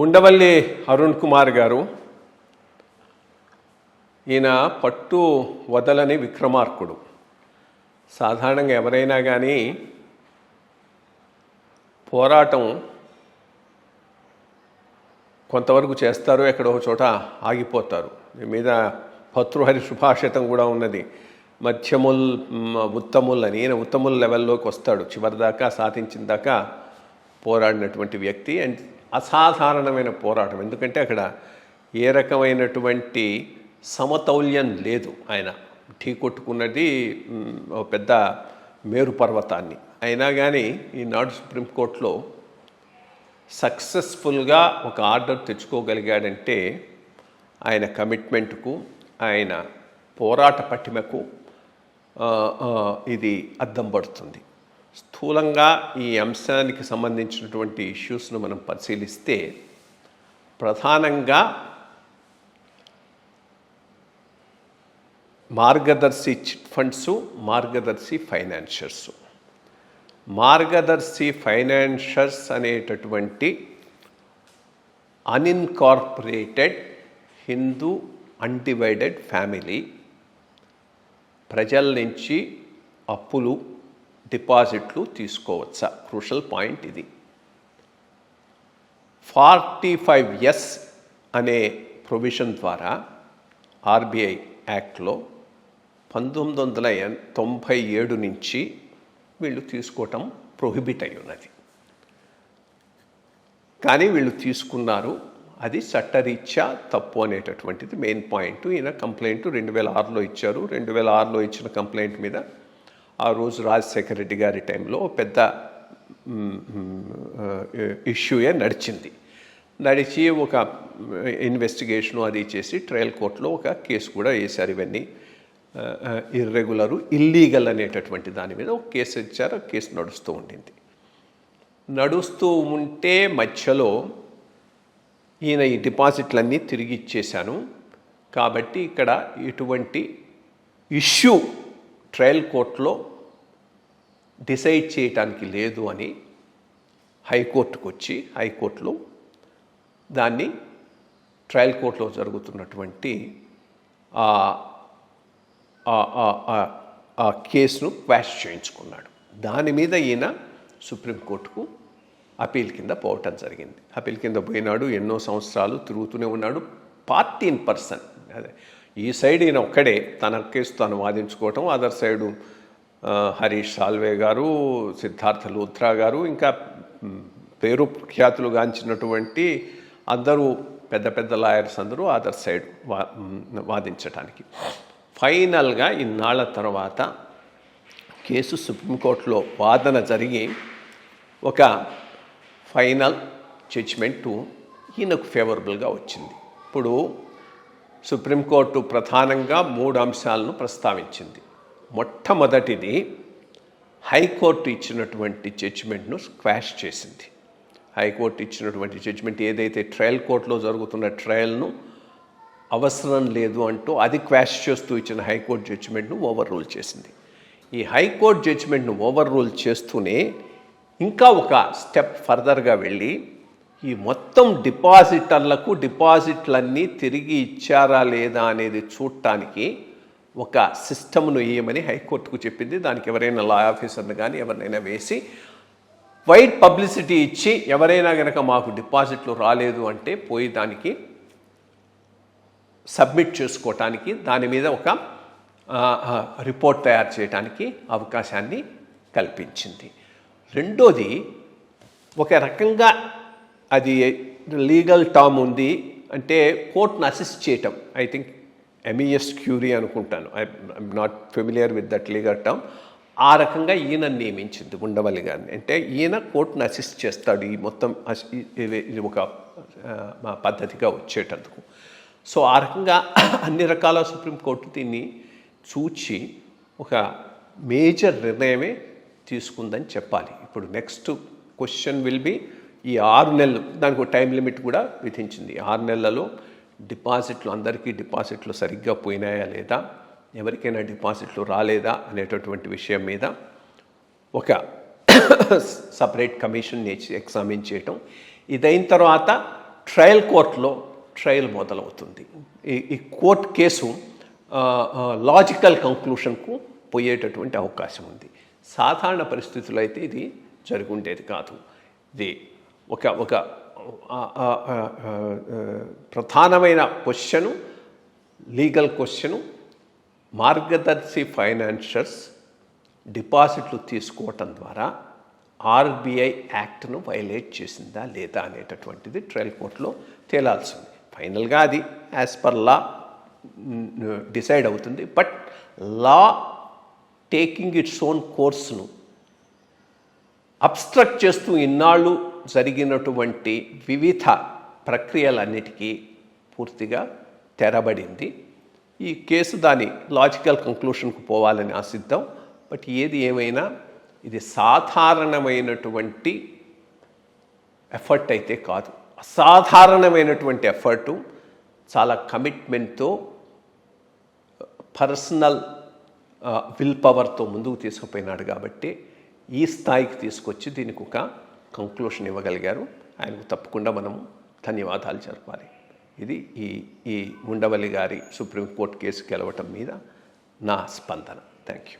ఉండవల్లి అరుణ్ కుమార్ గారు, ఈయన పట్టు వదలని విక్రమార్కుడు. సాధారణంగా ఎవరైనా కానీ పోరాటం కొంతవరకు చేస్తారు, ఎక్కడో చోట ఆగిపోతారు. దీని మీద భర్తృహరి సుభాషితం కూడా ఉన్నది, మధ్యముల్ ఉత్తముల్ అని. ఈయన ఉత్తముల్ లెవెల్లోకి వస్తాడు, చివరిదాకా సాధించిన దాకా పోరాడినటువంటి వ్యక్తి. అండ్ అసాధారణమైన పోరాటం, ఎందుకంటే అక్కడ ఏ రకమైనటువంటి సమతౌల్యం లేదు. ఆయన ఢీ కొట్టుకున్నది పెద్ద మేరు పర్వతాన్ని. అయినా కానీ ఈనాడు సుప్రీంకోర్టులో సక్సెస్ఫుల్గా ఒక ఆర్డర్ తెచ్చుకోగలిగాడంటే ఆయన కమిట్మెంట్కు, ఆయన పోరాట పటిమకు ఇది అద్దం పడుతుంది. స్థూలంగా ఈ అంశానికి సంబంధించినటువంటి ఇష్యూస్ను మనం పరిశీలిస్తే ప్రధానంగా మార్గదర్శి చిట్ ఫండ్సు, మార్గదర్శి ఫైనాన్షియర్సు. మార్గదర్శి ఫైనాన్షియర్స్ అనేటటువంటి అన్ఇన్కార్పొరేటెడ్ హిందూ అన్డివైడెడ్ ఫ్యామిలీ ప్రజల నుంచి అప్పులు, డిపాజిట్లు తీసుకోవచ్చా? క్రూషల్ పాయింట్ ఇది. 45S అనే ప్రొవిజన్ ద్వారా ఆర్బీఐ యాక్ట్లో 1997 నుంచి వీళ్ళు తీసుకోవటం ప్రొహిబిట్ అయి ఉన్నది. కానీ వీళ్ళు తీసుకున్నారు, అది చట్టరీత్యా తప్పు అనేటటువంటిది మెయిన్ పాయింట్. ఈయన కంప్లైంట్ 2006లో ఇచ్చారు. 2006లో ఇచ్చిన కంప్లైంట్ మీద ఆ రోజు రాజశేఖర రెడ్డి గారి టైంలో పెద్ద ఇష్యూయే నడిచి ఒక ఇన్వెస్టిగేషను అది చేసి ట్రయల్ కోర్టులో ఒక కేసు కూడా వేశారు. ఇవన్నీ ఇర్రెగ్యులరు, ఇల్లీగల్ అనేటటువంటి దాని మీద ఒక కేసు ఇచ్చారు. ఆ కేసు నడుస్తూ ఉంటే మధ్యలో ఈయన ఈ డిపాజిట్లన్నీ తిరిగి ఇచ్చేశాను కాబట్టి ఇక్కడ ఇటువంటి ఇష్యూ ట్రయల్ కోర్టులో డిసైడ్ చేయటానికి లేదు అని హైకోర్టుకు వచ్చి హైకోర్టులో దాన్ని ట్రయల్ కోర్టులో జరుగుతున్నటువంటి ఆ కేసును క్వాష్ చేయించుకున్నాడు. దాని మీద ఈయన సుప్రీంకోర్టుకు అపీల్ కింద పోవటం జరిగింది. అపీల్ కింద పోయినాడు, ఎన్నో సంవత్సరాలు తిరుగుతూనే ఉన్నాడు. పార్టీ ఇన్ పర్సన్, అదే ఈ సైడ్ ఈయన ఒక్కడే తన కేసు తాను వాదించుకోవటం, అదర్ సైడు హరీష్ సాల్వే గారు, సిద్ధార్థ లూథ్రా గారు, ఇంకా పేరు ఖ్యాతులు గాంచినటువంటి అందరూ పెద్ద పెద్ద లాయర్స్ అందరూ అదర్ సైడ్ వాదించటానికి. ఫైనల్గా ఇన్నాళ్ల తర్వాత కేసు సుప్రీంకోర్టులో వాదన జరిగి ఒక ఫైనల్ జడ్జిమెంటు ఈయనకు ఫేవరబుల్గా వచ్చింది. ఇప్పుడు సుప్రీంకోర్టు ప్రధానంగా 3 అంశాలను ప్రస్తావించింది. మొట్టమొదటిది, హైకోర్టు ఇచ్చినటువంటి జడ్జిమెంట్ను స్క్వాష్ చేసింది. హైకోర్టు ఇచ్చినటువంటి జడ్జిమెంట్ ఏదైతే ట్రయల్ కోర్టులో జరుగుతున్న ట్రయల్ను అవసరం లేదు అంటూ అది క్వాష్ చేస్తూ ఇచ్చిన హైకోర్టు జడ్జిమెంట్ను ఓవర్ రూల్ చేసింది. ఈ హైకోర్టు జడ్జిమెంట్ను ఓవర్ రూల్ చేస్తూనే ఇంకా ఒక స్టెప్ ఫర్దర్గా వెళ్ళి ఈ మొత్తం డిపాజిటర్లకు డిపాజిట్లన్నీ తిరిగి ఇచ్చారా లేదా అనేది చూడటానికి ఒక సిస్టమ్ను వేయమని హైకోర్టుకు చెప్పింది. దానికి ఎవరైనా లా ఆఫీసర్ని కానీ ఎవరినైనా వేసి వైడ్ పబ్లిసిటీ ఇచ్చి ఎవరైనా కనుక మాకు డిపాజిట్లు రాలేదు అంటే పోయి దానికి సబ్మిట్ చేసుకోవటానికి, దాని మీద ఒక రిపోర్ట్ తయారు చేయడానికి అవకాశాన్ని కల్పించింది. రెండోది, ఒక రకంగా అది లీగల్ టర్మ్ ఉంది అంటే కోర్టును అసిస్ట్ చేయటం. ఐ థింక్ ఎమియస్ క్యూరీ అనుకుంటాను, I'm not familiar with that legal term. ఆ రకంగా ఈయన నియమించింది ఉండవల్లి గారిని. అంటే ఈయన కోర్టును అసిస్ట్ చేస్తాడు ఈ మొత్తం ఇది ఒక పద్ధతిగా వచ్చేటందుకు. సో ఆ రకంగా అన్ని రకాల సుప్రీంకోర్టు దీన్ని చూచి ఒక మేజర్ నిర్ణయమే తీసుకుందని చెప్పాలి. ఇప్పుడు నెక్స్ట్ క్వశ్చన్ విల్ బి ఈ 6 నెలలు, దానికి ఒక టైం లిమిట్ కూడా విధించింది. 6 నెలలలో డిపాజిట్లు, అందరికీ డిపాజిట్లు సరిగ్గా పోయినాయా లేదా, ఎవరికైనా డిపాజిట్లు రాలేదా అనేటటువంటి విషయం మీద ఒక సపరేట్ కమిషన్ ఎగ్జామిన్ చేయటం. ఇదైన తర్వాత ట్రయల్ కోర్టులో ట్రయల్ మొదలవుతుంది. ఈ కోర్టు కేసు లాజికల్ కంక్లూషన్కు పోయేటటువంటి అవకాశం ఉంది. సాధారణ పరిస్థితుల్లో అయితే ఇది జరిగి ఉండేది కాదు. ఇది ఒక ప్రధానమైన క్వశ్చను, లీగల్ క్వశ్చను, మార్గదర్శి ఫైనాన్షియర్స్ డిపాజిట్లు తీసుకోవటం ద్వారా ఆర్బీఐ యాక్ట్ను వైలేట్ చేసిందా లేదా అనేటటువంటిది ట్రయల్ కోర్టులో తేలాల్సింది. ఫైనల్గా అది యాజ్ పర్ లా డిసైడ్ అవుతుంది. But law taking its own కోర్సును అబ్స్ట్రక్ట్ చేస్తూ ఇన్నాళ్ళు జరిగినటువంటి వివిధ ప్రక్రియలన్నిటికీ పూర్తిగా తెరబడింది. ఈ కేసు దాని లాజికల్ కంక్లూషన్కు పోవాలని ఆశిద్దాం. బట్ ఏది ఏమైనా ఇది సాధారణమైనటువంటి ఎఫర్ట్ అయితే కాదు. అసాధారణమైనటువంటి ఎఫర్టు, చాలా కమిట్మెంట్తో, పర్సనల్ విల్ పవర్తో ముందుకు తీసుకుపోయినాడు కాబట్టి ఈ స్థాయికి తీసుకొచ్చి దీనికి ఒక కంక్లూషన్ ఇవ్వగలిగారు. ఆయనకు తప్పకుండా మనం ధన్యవాదాలు జరపాలి. ఇది ఈ ఉండవల్లి గారి సుప్రీంకోర్టు కేసు గెలవటం మీద నా స్పందన. Thank you.